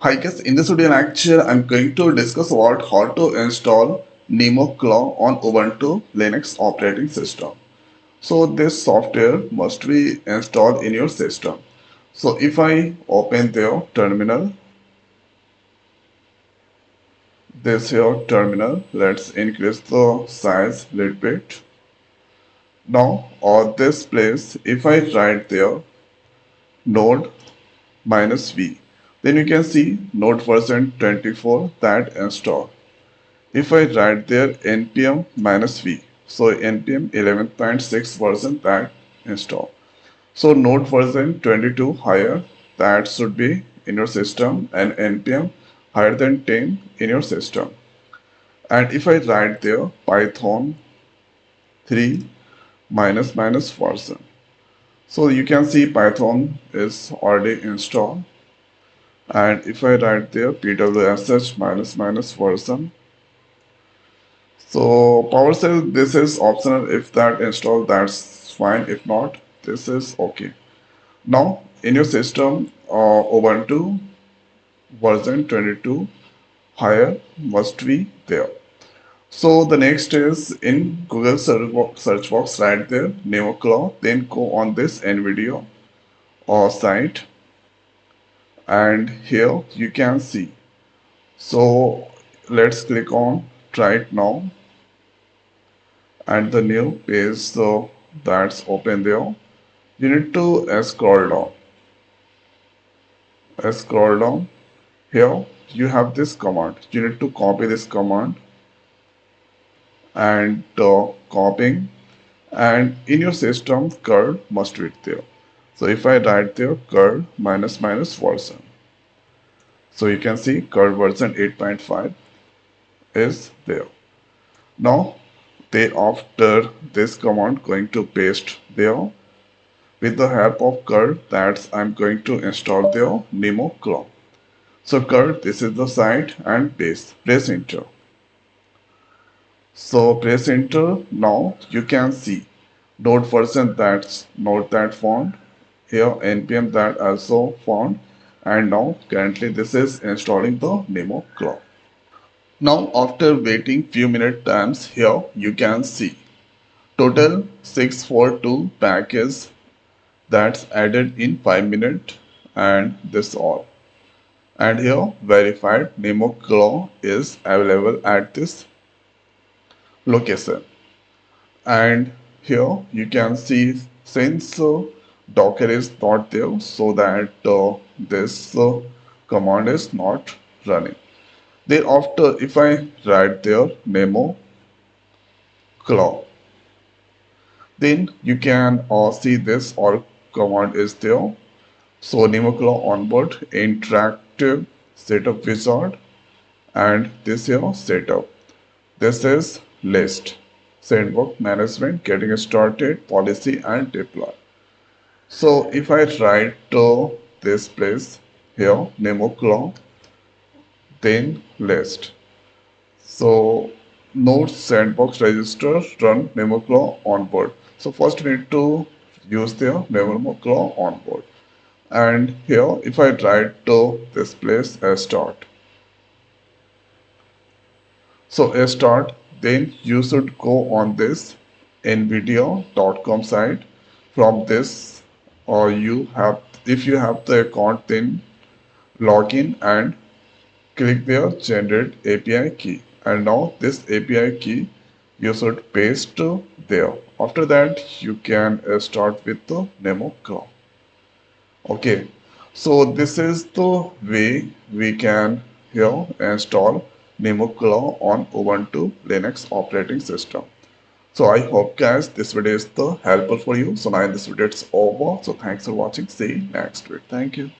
Hi guys, in this video lecture, I'm going to discuss about how to install NemoClaw on Ubuntu Linux operating system. So this software must be installed in your system. So if I open their terminal, this here terminal, let's increase the size a little bit. Now on this place, if I write there node -v, then you can see node version 24 that install. If I write there npm -v, so npm 11.6 version that install. So node version 22 higher, that should be in your system, and npm higher than 10 in your system. And if I write there python 3 minus minus version, so you can see python is already installed. And if I write there pwsh minus minus version, so PowerShell, this is optional. If that installed, that's fine. If not, this is okay. Now in your system, Ubuntu version 22 higher must be there. So the next is in Google search box right there, NemoClaw. Then go on this NVIDIA site, and here you can see. So let's click on try it now, and the new page that's open there. You need to scroll down. Here you have this command. You need to copy this command and copying, and in your system curl must be there. So if I write there curl minus minus version, so you can see curl version 8.5 is there. Now thereafter this command going to paste there. With the help of curl, that's I'm going to install the NemoClaw. So curl, this is the site, and paste. Press enter. So press enter. Now you can see node version that's node that found. Here npm that also found. And now currently this is installing the NemoClaw. Now after waiting few minute times, here you can see total 642 package that's added in 5 minutes, and this all. And here verified NemoClaw is available at this location. And here you can see since Docker is not there, so that this command is not running. Thereafter, if I write there NemoClaw, then you can see this all command is there. So NemoClaw onboard interactive setup wizard, and this here setup. This is list, sandbox management, getting started, policy, and deploy. So if I write to this place here NemoClaw, then list. So node sandbox register run NemoClaw onboard. So first we need to use the NemoClaw onboard. And here if I write to this place as start, so a start, then you should go on this nvidia.com site. From this, or you have, if you have the account, then log in and click there generate API key, and now this API key you should paste there. After that you can start with the NemoClaw. Okay, so this is the way we can here install NemoClaw on Ubuntu Linux operating system. So I hope guys this video is helpful for you. So now this video is over. So thanks for watching. See you next week. Thank you.